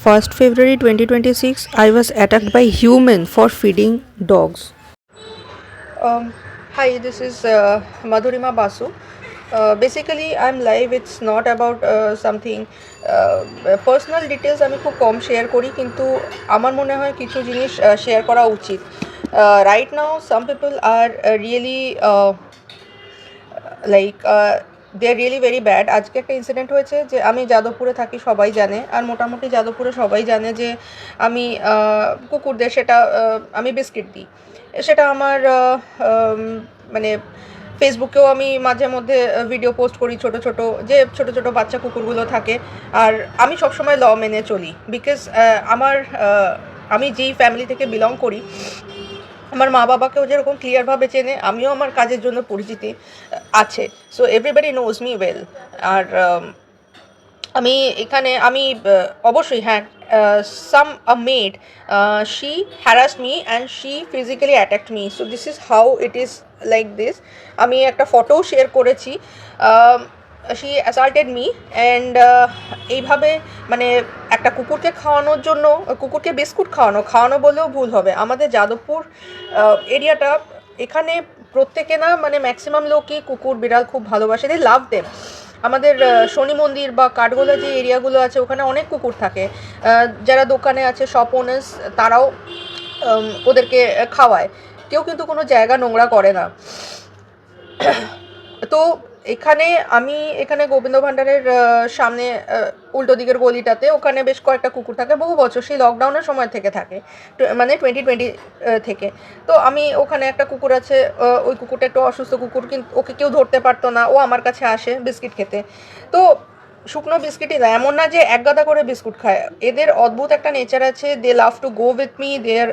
1st February 2026, I was attacked by human for feeding dogs. Um, Hi, this is Madhurima Basu. Basically, I'm live. It's not about something personal details. আমি খুব কম share করি, কিন্তু আমার মনে হয় কিছু জিনিস শেয়ার করা উচিত. Right now, some people are really like they are really very bad. আজকে একটা ইনসিডেন্ট হয়েছে যে আমি যাদবপুরে থাকি, সবাই জানে, আর মোটামুটি যাদবপুরে সবাই জানে যে আমি কুকুরদের সেটা আমি বিস্কিট দিই. সেটা আমার মানে ফেসবুকেও আমি মাঝে মধ্যে ভিডিও পোস্ট করি, ছোট ছোট যে ছোট ছোট বাচ্চা কুকুরগুলো থাকে. আর আমি সবসময় ল মেনে চলি, বিকজ আমি যেই ফ্যামিলি থেকে বিলং করি, আমার মা বাবাকেও যেরকম ক্লিয়ারভাবে চেনে, আমিও আমার কাজের জন্য পরিচিতি আছে. So everybody knows me well. আর আমি এখানে আমি অবশ্যই হ্যাঁ, some uh maid she harassed me and she physically attacked me. So this is how it is like this. আমি একটা ফটোও শেয়ার করেছি. শি অ্যাসাল্টেড মি অ্যান্ড এইভাবে মানে একটা কুকুরকে খাওয়ানোর জন্য, কুকুরকে বিস্কুট খাওয়ানো বলেও ভুল হবে. আমাদের যাদবপুর এরিয়াটা, এখানে প্রত্যেকে না, মানে ম্যাক্সিমাম লোকই কুকুর বিড়াল খুব ভালোবাসে, দে লাভ দেম. আমাদের শনি মন্দির বা কাঠগোলা যে এরিয়াগুলো আছে, ওখানে অনেক কুকুর থাকে. যারা দোকানে আছে, শপ ওনার্স, তারাও ওদেরকে খাওয়ায়. কেউ কিন্তু কোনো জায়গা নোংরা করে না. তো এখানে গোবিন্দ ভাণ্ডারের সামনে উল্টো দিকের গলিটাতে, ওখানে বেশ কয়েকটা কুকুর থাকে বহু বছর, সেই লকডাউনের সময় থেকে থাকে, মানে 2020 থেকে. তো আমি ওখানে একটা কুকুর আছে, ওই কুকুরটা একটু অসুস্থ কুকুর, কিন্তু ওকে কেউ ধরতে পারতো না. ও আমার কাছে আসে বিস্কিট খেতে. তো শুকনো বিস্কিটই দেয়, এমন না যে এক গাদা করে বিস্কুট খায়. এদের অদ্ভুত একটা নেচার আছে, they love to go with me there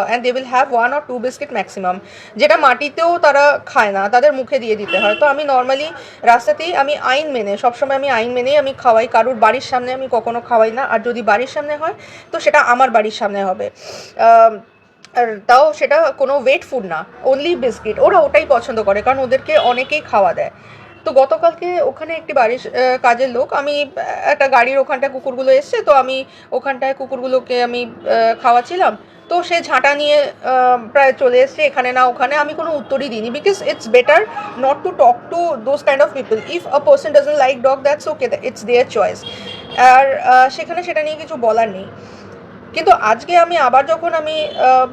and they will have 1 or 2 biscuit maximum, যেটা মাটিতেও তারা খায় না, তাদের মুখে দিয়ে দিতে হয়. তো আমি নর্মালি রাস্তাতেই সবসময় আমি আইন মেনেই আমি খাওয়াই. কারুর বাড়ির সামনে আমি কখনো খাওয়াই না, আর যদি বাড়ির সামনে হয় তো সেটা আমার বাড়ির সামনে হবে. আর তাও সেটা কোনো ওয়েট ফুড না, অনলি বিস্কিট. ওরা ওটাই পছন্দ করে, কারণ ওদেরকে অনেকেই খাওয়া দেয়. তো গতকালকে ওখানে একটি বাড়ির কাজের লোক, আমি একটা গাড়ির ওখানটায় কুকুরগুলো এসছে, তো আমি ওখানটায় কুকুরগুলোকে আমি খাওয়াচ্ছিলাম. তো সে ঝাঁটা নিয়ে প্রায় চলে এসছে এখানে না ওখানে. আমি কোনো উত্তরই দিইনি, because it's better not to talk to those kind of people. If a person doesn't like dog, that's okay, it's their choice. আর সেখানে সেটা নিয়ে কিছু বলার নেই. কিন্তু আজকে আমি আবার যখন আমি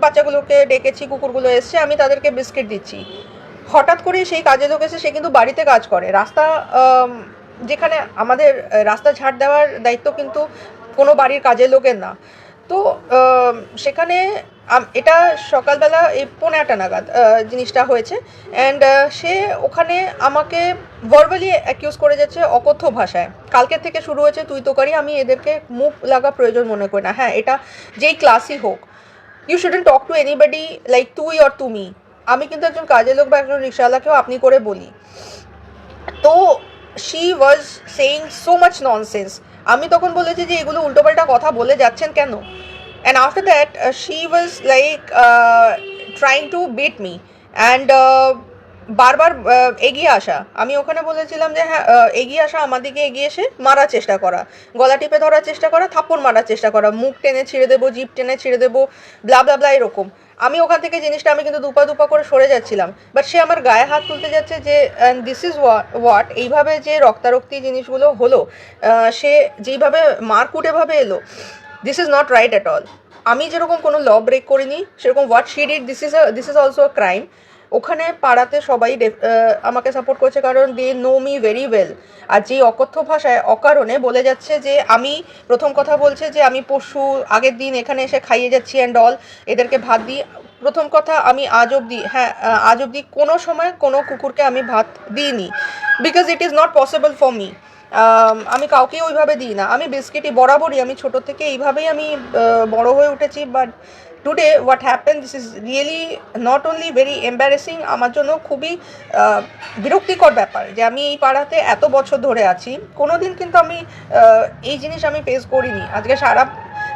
বাচ্চাগুলোকে ডেকেছি, কুকুরগুলো এসছে, আমি তাদেরকে বিস্কিট দিচ্ছি, হঠাৎ করে সেই কাজে লোক এসে, সে কিন্তু বাড়িতে কাজ করে, রাস্তা যেখানে আমাদের রাস্তা ঝাড় দেওয়ার দায়িত্ব কিন্তু কোনো বাড়ির কাজের লোকের না. তো সেখানে এটা সকালবেলা এই 9:30 নাগাদ জিনিসটা হয়েছে. অ্যান্ড সে ওখানে আমাকে ভার্বালি অ্যাকিউজ করে যাচ্ছে অকথ্য ভাষায়. কালকের থেকে শুরু হয়েছে তুই তোকারি. আমি এদেরকে মুখ লাগা প্রয়োজন মনে করি না. হ্যাঁ, এটা যেই ক্লাসই হোক, you shouldn't talk to anybody like তুই অর তুমি. আমি কিন্তু একজন কাজের লোক বা একজন রিক্সাওয়ালাকেও আপনি করে বলি. তো she was saying so much nonsense. আমি তখন বলেছি যে এগুলো উল্টোপাল্টা কথা বলে যাচ্ছেন কেন. And after that she was like trying to beat me and বারবার এগিয়ে আসা. আমি ওখানে বলেছিলাম যে হ্যাঁ, এগিয়ে আসা, আমার দিকে এগিয়ে এসে মারার চেষ্টা করা, গলা টিপে ধরার চেষ্টা করা, থাপ্পড় মারার চেষ্টা করা, মুখ টেনে ছিঁড়ে দেবো, জিভ টেনে ছিঁড়ে দেবো, ব্লা ব্লা ব্লা, এরকম. আমি ওখান থেকে জিনিসটা, আমি কিন্তু দুপা করে সরে যাচ্ছিলাম, বাট সে আমার গায়ে হাত তুলতে যাচ্ছে. যে দিস ইজ হোয়াট, এইভাবে যে রক্তারক্তি জিনিসগুলো হলো, সে যেইভাবে মারকুটেভাবে এলো, this is not right at all. আমি যেরকম কোনো ল ব্রেক করিনি, সেরকম what she did, this is also a crime. ওখানে পাড়াতে সবাই আমাকে সাপোর্ট করছে, কারণ they know me very well. আর যেই অকথ্য ভাষায় অকারণে বলে যাচ্ছে যে আমি, প্রথম কথা বলছে যে আমি পরশু আগের দিন এখানে এসে খাইয়ে যাচ্ছি অ্যান্ড অল, এদেরকে ভাত দিই. প্রথম কথা, আমি আজ অবধি কোনো সময় কোনো কুকুরকে আমি ভাত দিইনি, because it is not possible for me. আমি কাউকে ওইভাবে দিই না. আমি বিস্কিটই বরাবরই, আমি ছোটো থেকে এইভাবেই আমি বড় হয়ে উঠেছি. But today what happen, this is really not only very embarrassing, আমার জন্য খুবই বিরক্তিকর ব্যাপার যে আমি এই পাড়াতে এত বছর ধরে আছি, কোনো দিন কিন্তু আমি এই জিনিস আমি ফেস করিনি. আজকে সারা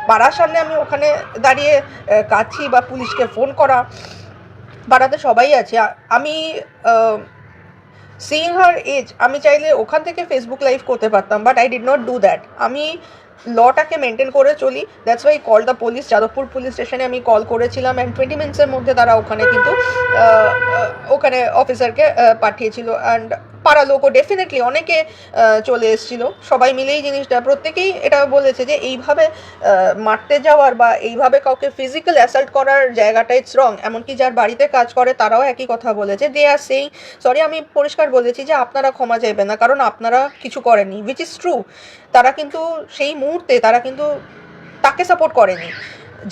পাড়ার সামনে আমি ওখানে দাঁড়িয়ে কাঁদছি, বা পুলিশকে ফোন করা, পাড়াতে সবাই আছে. আমি সিইং হার এজ, আমি চাইলে ওখান থেকে ফেসবুক লাইভ করতে পারতাম, but I did not do that. আমি লটাকে মেনটেন করে চলি। That's why call the police. Jadavpur police স্টেশনে আমি কল করেছিলাম অ্যান্ড 20 মিনিটসের মধ্যে তারা ওখানে কিন্তু ওখানে অফিসারকে পাঠিয়েছিল। অ্যান্ড পাড়া লোকও ডেফিনেটলি অনেকে চলে এসেছিলো, সবাই মিলেই জিনিসটা, প্রত্যেকেই এটা বলেছে যে এইভাবে মারতে যাওয়ার বা এইভাবে কাউকে ফিজিক্যাল অ্যাসাল্ট করার জায়গাটা ইটস রং। এমনকি যার বাড়িতে কাজ করে তারাও একই কথা বলেছে, দে আর সেইং সরি। আমি পরিষ্কার বলেছি যে আপনারা ক্ষমা চাইবেন না, কারণ আপনারা কিছু করেননি, উইচ ইজ ট্রু। তারা কিন্তু সেই মুহূর্তে তারা কিন্তু তাকে সাপোর্ট করেনি,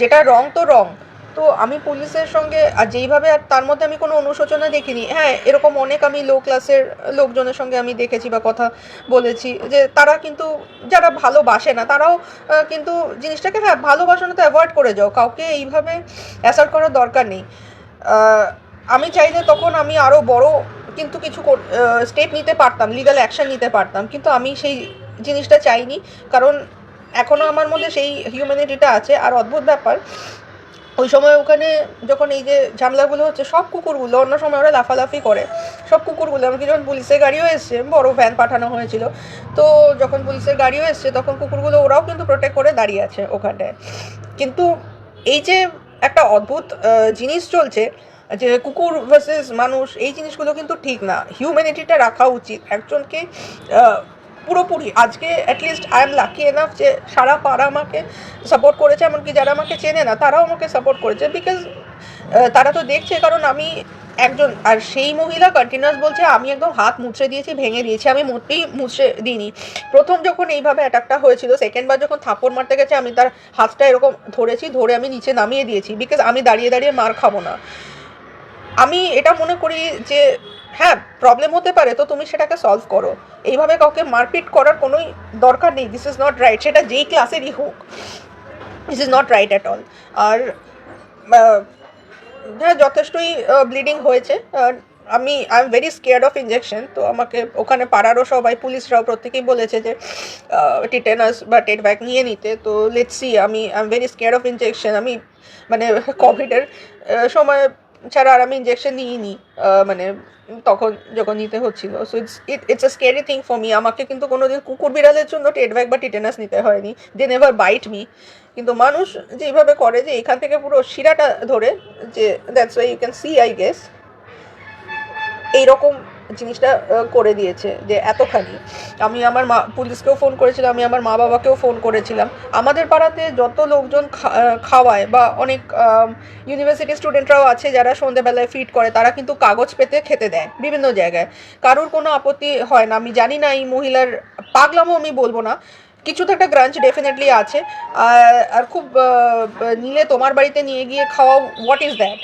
যেটা রং তো রং। তো আমি পুলিশের সঙ্গে আর যেইভাবে, আর তার মধ্যে আমি কোনো অনুশোচনা দেখিনি। হ্যাঁ, এরকম অনেক আমি লো ক্লাসের লোকজনের সঙ্গে আমি দেখেছি বা কথা বলেছি যে তারা কিন্তু যারা ভালোবাসে না তারাও কিন্তু জিনিসটাকে, হ্যাঁ ভালোবাসানো তো অ্যাভয়েড করে যাও, কাউকে এইভাবে অ্যাসাল্ট করার দরকার নেই। আমি চাইলে তখন আমি আরও বড় কিন্তু কিছু স্টেপ নিতে পারতাম, লিগাল অ্যাকশন নিতে পারতাম, কিন্তু আমি সেই জিনিসটা চাইনি, কারণ এখনও আমার মধ্যে সেই হিউম্যানিটিটা আছে। আর অদ্ভুত ব্যাপার, ওই সময় ওখানে যখন এই যে ঝামেলাগুলো হচ্ছে, সব কুকুরগুলো, অন্য সময় ওরা লাফালাফি করে, সব কুকুরগুলো, এমনকি যখন পুলিশের গাড়িও এসছে, বড় ভ্যান পাঠানো হয়েছিল, তো যখন পুলিশের গাড়িও এসছে তখন কুকুরগুলো ওরাও কিন্তু প্রোটেক্ট করে দাঁড়িয়ে আছে ওখানটায়। কিন্তু এই যে একটা অদ্ভুত জিনিস চলছে যে কুকুর ভার্সেস মানুষ, এই জিনিসগুলো কিন্তু ঠিক না। হিউম্যানিটিটা রাখা উচিত একজনকে পুরোপুরি। আজকে at least I am lucky enough যে সারা পাড়া আমাকে সাপোর্ট করেছে, এমনকি যারা আমাকে চেনে না তারাও আমাকে সাপোর্ট করেছে, বিকজ তারা তো দেখছে, কারণ আমি একজন। আর সেই মহিলা কন্টিনিউয়াস বলছে আমি একদম হাত মুছড়ে দিয়েছি, ভেঙে দিয়েছি। আমি মোটেই মুছড়ে দিইনি। প্রথম যখন এইভাবে অ্যাটাকটা হয়েছিল, সেকেন্ডবার যখন থাপ্পড় মারতে গেছে, আমি তার হাতটা এরকম ধরেছি, ধরে আমি নিচে নামিয়ে দিয়েছি, বিকজ আমি দাঁড়িয়ে দাঁড়িয়ে মার খাবো না। আমি এটা মনে করি যে হ্যাঁ, প্রবলেম হতে পারে, তো তুমি সেটাকে সলভ করো, এইভাবে কাউকে মারপিট করার কোনোই দরকার নেই। দিস ইজ নট রাইট, সেটা যেই ক্লাসেরই হোক, this is not right at all. আর হ্যাঁ, যথেষ্টই ব্লিডিং হয়েছে। I am very scared of injection. তো আমাকে ওখানে পাড়ারও সবাই, পুলিশরাও প্রত্যেকেই বলেছে যে টিটেনাস বা টেটভ্যাক নিয়ে নিতে। তো let's see. I am very scared of injection. আমি মানে কোভিডের সময় ছাড়া আর আমি ইঞ্জেকশন নিইনি, মানে তখন যখন নিতে হচ্ছিল। So it's a scary thing for me. আমাকে কিন্তু কোনোদিন কুকুর বিড়ালের জন্য টেটভ্যাক বা টিটেনাস নিতে হয়নি, দে নেভার বাইট মি। কিন্তু মানুষ যেইভাবে করে, যে এখান থেকে পুরো শিরাটা ধরে, যে that's why you can see I guess এইরকম জিনিসটা করে দিয়েছে যে এতখানি। আমি আমার পুলিশকেও ফোন করেছিলাম, আমি আমার মা বাবাকেও ফোন করেছিলাম। আমাদের পাড়াতে যত লোকজন খাওয়ায় বা অনেক ইউনিভার্সিটি স্টুডেন্টরাও আছে যারা সন্ধ্যেবেলায় ফিড করে, তারা কিন্তু কাগজ পেতে খেতে দেয় বিভিন্ন জায়গায়, কারোর কোনো আপত্তি হয় না। আমি জানি না এই মহিলার পাগলামো আমি বলবো না, কিছু তো একটা গ্রাঞ্চ ডেফিনেটলি আছে। আর খুব নিলে তোমার বাড়িতে নিয়ে গিয়ে খাওয়া, what is that?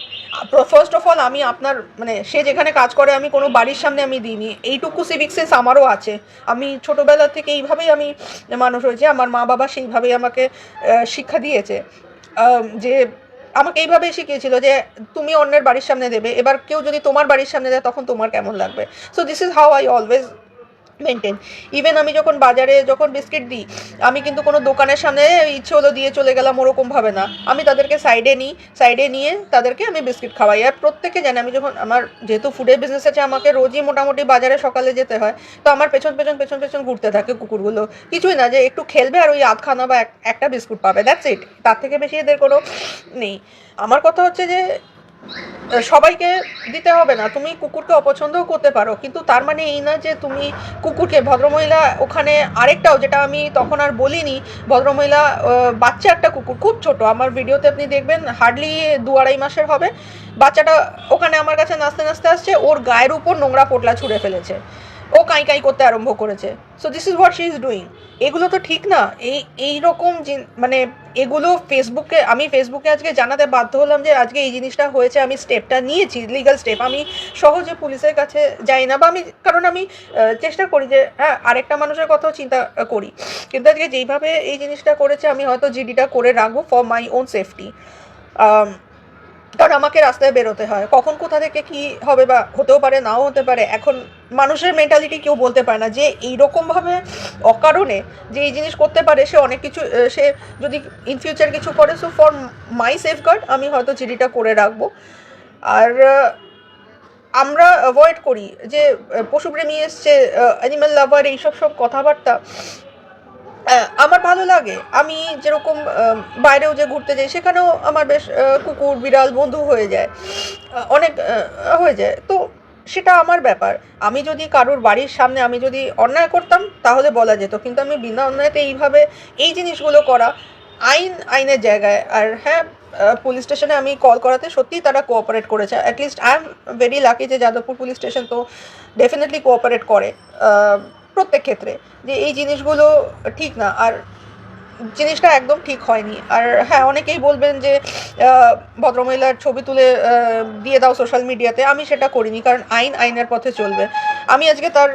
First of all, আমি আপনার মানে সে যেখানে কাজ করে আমি কোনো বাড়ির সামনে আমি দিইনি, এইটুকু সিভিক সেন্স আমারও আছে। আমি ছোটোবেলা থেকে এইভাবেই আমি মানুষ হয়েছি, আমার মা বাবা সেইভাবেই আমাকে শিক্ষা দিয়েছে, যে আমাকে এইভাবেই শিখিয়েছিল যে তুমি অন্যের বাড়ির সামনে দেবে, এবার কেউ যদি তোমার বাড়ির সামনে দেয় তখন তোমার কেমন লাগবে। So this is how I always maintain. Even আমি যখন বাজারে যখন বিস্কিট দিই, আমি কিন্তু কোনো দোকানের সামনে ইচ্ছে হলো দিয়ে চলে গেলাম ওরকমভাবে না, আমি তাদেরকে সাইডে নিয়ে তাদেরকে আমি বিস্কিট খাওয়াই। আর প্রত্যেকে জানে, আমি যখন আমার যেহেতু ফুডের বিজনেস আছে, আমাকে রোজই মোটামুটি বাজারে সকালে যেতে হয়, তো আমার পেছন পেছন ঘুরতে থাকে কুকুরগুলো। কিছুই না, যে একটু খেলবে আর ওই আধখানা বা একটা বিস্কুট পাবে, দ্যাটস ইট। তার থেকে বেশি এদের কোনো নেই। আমার কথা হচ্ছে যে সবাইকে দিতে হবে না, তুমি কুকুরকে অপছন্দও করতে পারো, কিন্তু তার মানে এই না যে তুমি কুকুরকে, ভদ্রমহিলা ওখানে আরেকটাও যেটা আমি তখন আর বলিনি, ভদ্রমহিলা বাচ্চা একটা কুকুর, খুব ছোট, আমার ভিডিওতে আপনি দেখবেন হার্ডলি 2-2.5 মাসের হবে, বাচ্চাটা ওখানে আমার কাছে নাচতে নাচতে আসছে, ওর গায়ের উপর নোংরা পোটলা ছুঁড়ে ফেলেছে, ও কাঁই কাঁই করতে আরম্ভ করেছে। So this is what she is doing. এগুলো তো ঠিক না। এইরকম মানে এগুলো আমি ফেসবুকে আজকে জানাতে বাধ্য হলাম যে আজকে এই জিনিসটা হয়েছে, আমি স্টেপটা নিয়েছি, লিগাল স্টেপ। আমি সহজে পুলিশের কাছে যাই না, বা কারণ আমি চেষ্টা করি যে হ্যাঁ আরেকটা মানুষের কথাও চিন্তা করি, কিন্তু আজকে যেইভাবে এই জিনিসটা করেছে, আমি হয়তো জিডিটা করে রাখবো ফর মাই ওন সেফটি। কারণ আমাকে রাস্তায় বেরোতে হয়, কখন কোথা থেকে কি হবে বা হতেও পারে, নাও হতে পারে। এখন মানুষের মেন্টালিটি কেউ বলতে পারে না, যে এইরকমভাবে অকারণে যে এই জিনিস করতে পারে, সে অনেক কিছু, সে যদি ইন ফিউচার কিছু করে। সো ফর মাই সেফগার্ড আমি হয়তো চিঠিটা করে রাখবো। আর আমরা অ্যাভয়েড করি যে পশুপ্রেমী এসছে, অ্যানিম্যাল লাভার, এইসব কথাবার্তা, আমার ভালো লাগে। আমি যেরকম বাইরেও যে ঘুরতে যাই সেখানেও আমার বেশ কুকুর, বিড়াল বন্ধু হয়ে যায়। অনেক হয়ে যায়। তো সেটা আমার ব্যাপার। আমি যদি কারোর বাড়ির সামনে আমি যদি অন্যায় করতাম তাহলে বলা যেত। কিন্তু আমি বিনা অন্যায়তে এইভাবে এই জিনিসগুলো করা, আইনের জায়গায়। আর হ্যাঁ, পুলিশ স্টেশনে আমি কল করাতে সত্যিই তারা কোঅপারেট করেছে। At least I am very lucky যে যাদবপুর পুলিশ স্টেশন তো ডেফিনিটলি কোঅপারেট করে আ প্রত্যেক ক্ষেত্রে। যে এই জিনিসগুলো ঠিক না। আর জিনিসটা একদম ঠিক হয়নি। আর হ্যাঁ, অনেকেই বলবেন যে ভদ্রমহিলার ছবি তুলে দিয়ে দাও সোশ্যাল মিডিয়াতে। আমি সেটা করিনি, কারণ আইনের পথে চলবে। আমি আজকে তার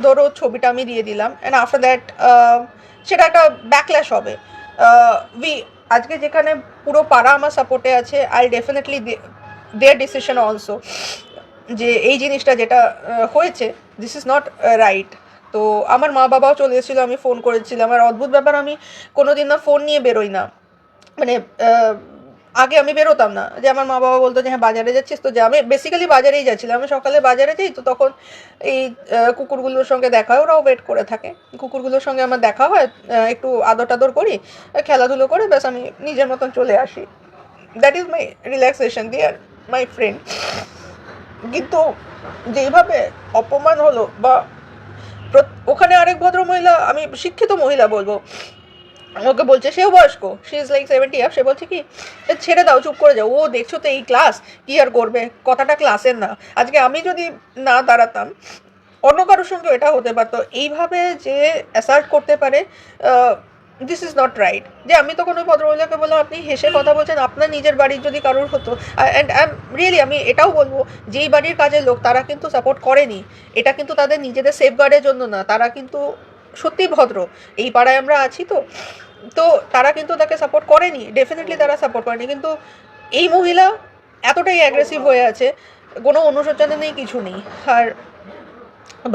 ধরো ছবিটা আমি দিয়ে দিলাম, অ্যান্ড আফটার দ্যাট সেটা একটা ব্যাকল্যাশ হবে। উই আজকে যেখানে পুরো পাড়া আমার সাপোর্টে আছে, I definitely there decision also, যে এই জিনিসটা যেটা হয়েছে, দিস ইজ নট রাইট। তো আমার মা বাবাও চলে এসেছিলো, আমি ফোন করেছিলাম। আর অদ্ভুত ব্যাপার, আমি কোনো দিন না ফোন নিয়ে বেরোই না। মানে আগে আমি বেরোতাম না। যে আমার মা বাবা বলতো যে হ্যাঁ বাজারে যাচ্ছিস তো যা। আমি বেসিক্যালি বাজারেই যাচ্ছিলাম। আমি সকালে বাজারে যাই, তো তখন এই কুকুরগুলোর সঙ্গে দেখা হয়, ওরাও ওয়েট করে থাকে। কুকুরগুলোর সঙ্গে আমার দেখা হয়, একটু আদর টাদর করি, খেলাধুলো করে ব্যাস আমি নিজের মতন চলে আসি। That is my relaxation, they are my friend. কিন্তু যেইভাবে অপমান হলো, বা ওখানে আরেক ভদ্রমহিলা, আমি শিক্ষিত মহিলা বলবো, আমাকে বলছে, সেও বয়স্ক, শি ইজ লাইক 70 আপ, সে বলছে কি ছেড়ে দাও, চুপ করে যাও, ও দেখছো তো এই ক্লাস, কি আর করবে, কথাটা ক্লাসের না। আজকে আমি যদি না দাঁড়াতাম, অন্য কারোর সঙ্গে এটা হতে পারতো। এইভাবে যে অ্যাসাল্ট করতে পারে, দিস ইজ নট রাইট। যে আমি তখন ওই ভদ্রমহিলাকে বললাম, আপনি হেসে কথা বলছেন, আপনার নিজের বাড়ির যদি কারোর হতো। অ্যান্ড আই এম রিয়েলি, আমি এটাও বলবো, যেই বাড়ির কাজের লোক তারা কিন্তু সাপোর্ট করেনি। এটা কিন্তু তাদের নিজেদের সেফগার্ডের জন্য না, তারা কিন্তু সত্যি ভদ্র। এই পাড়ায় আমরা আছি তো, তো তারা কিন্তু তাকে সাপোর্ট করেনি, ডেফিনেটলি তারা সাপোর্ট করেনি। কিন্তু এই মহিলা এতটাই অ্যাগ্রেসিভ হয়ে আছে, কোনো অনুশোচনা নেই, কিছু নেই। আর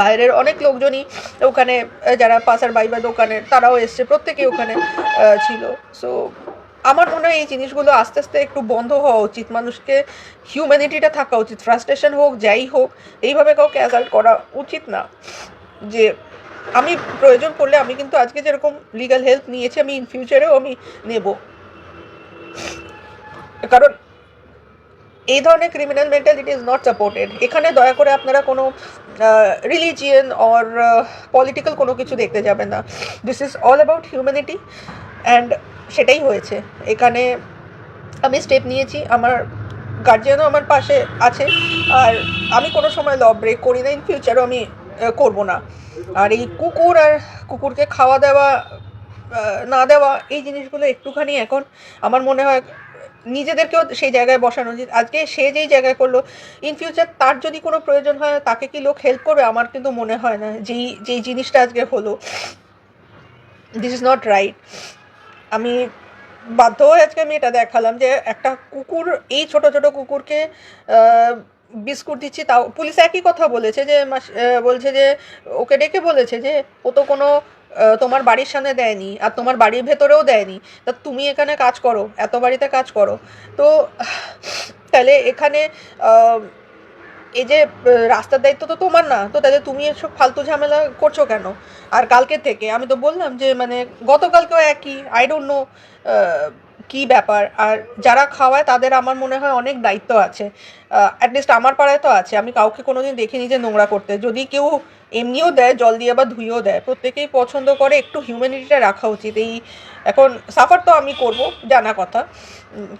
বাইরের অনেক লোকজনই ওখানে, যারা পাসার বাই বা দোকানের, তারাও এসছে, প্রত্যেকেই ওখানে ছিল। সো আমার মনে হয় এই জিনিসগুলো আস্তে আস্তে একটু বন্ধ হওয়া উচিত। মানুষকে হিউম্যানিটিটা থাকা উচিত। ফ্রাস্ট্রেশন হোক, যাই হোক, এইভাবে কাউকে অ্যাসাল্ট করা উচিত না। যে আমি প্রয়োজন পড়লে, আমি কিন্তু আজকে যেরকম লিগ্যাল হেল্প নিয়েছি, আমি ইন ফিউচারেও আমি নেব। কারণ এই ধরনের criminal mentality is not supported. এখানে দয়া করে আপনারা কোনো রিলিজিয়ান অর পলিটিক্যাল কোনো কিছু দেখতে যাবেন না। This is all about humanity, and সেটাই হয়েছে এখানে। আমি স্টেপ নিয়েছি, আমার গার্জিয়ানও আমার পাশে আছে, আর আমি কোনো সময় ল ব্রেক করি না, ইন ফিউচারও আমি করব না। আর এই কুকুর আর কুকুরকে খাওয়া দেওয়া না দেওয়া, এই জিনিসগুলো একটুখানি এখন আমার মনে হয় নিজেদেরকেও সেই জায়গায় বসানো উচিত। আজকে সে যেই জায়গায় করলো, ইন ফিউচার তার যদি কোনো প্রয়োজন হয়, তাকে কি লোক হেল্প করবে? আমার কিন্তু মনে হয় না। যেই জিনিসটা আজকে হলো, দিস ইজ নট রাইট। আমি বাধ্য হয়ে আজকে আমি এটা দেখালাম যে একটা কুকুর, এই ছোট ছোট কুকুরকে বিস্কুট দিচ্ছি, তাও পুলিশ একই কথা বলেছে, যে বলছে যে ওকে ডেকে বলেছে যে ও তো কোনো তোমার বাড়ির সামনে দেয়নি, আর তোমার বাড়ির ভেতরেও দেয়নি, তা তুমি এখানে কাজ করো, এত বাড়িতে কাজ করো। তো তাহলে এখানে এই যে রাস্তার দায়িত্ব তো তোমার না, তো তাহলে তুমি এসব ফালতু ঝামেলা করছো কেন? আর কালকে থেকে আমি তো বললাম যে মানে গতকালকেও একই, আই ডোন্ট নো কী ব্যাপার। আর যারা খাওয়ায় তাদের আমার মনে হয় অনেক দায়িত্ব আছে। অ্যাটলিস্ট আমার পাড়ায় তো আছে, আমি কাউকে কোনো দিন দেখিনি যে নোংরা করতে। যদি কেউ এমনিও দেয়, জল দিয়ে বা ধুয়েও দেয়, প্রত্যেকেই পছন্দ করে, একটু হিউম্যানিটিটা রাখা উচিত। এই এখন সাফার তো আমি করব, জানা কথা,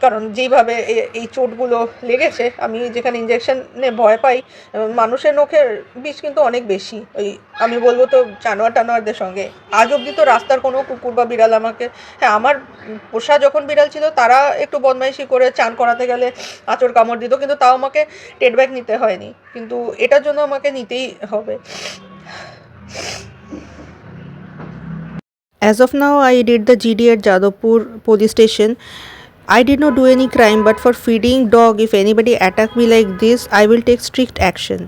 কারণ যেইভাবে এই চোটগুলো লেগেছে, আমি যেখানে ইঞ্জেকশনে ভয় পাই, মানুষের নখের বিষ কিন্তু অনেক বেশি। ওই আমি বলবো তো টানোয়ারদের সঙ্গে। আজ অবধি তো রাস্তার কোনো কুকুর বা বিড়াল আমাকে, হ্যাঁ আমার পোষা যখন বিড়াল ছিল তারা একটু বদমাইশি করে চান করাতে গেলে আঁচড় কামড় দিত, কিন্তু তাও আমাকে টেট ব্যাক নিতে হয়নি, কিন্তু এটার জন্য আমাকে নিতেই হবে। As of now, I did the GD at Jadavpur police station. I did not do any crime, but for feeding dog, if anybody attack me like this, I will take strict action.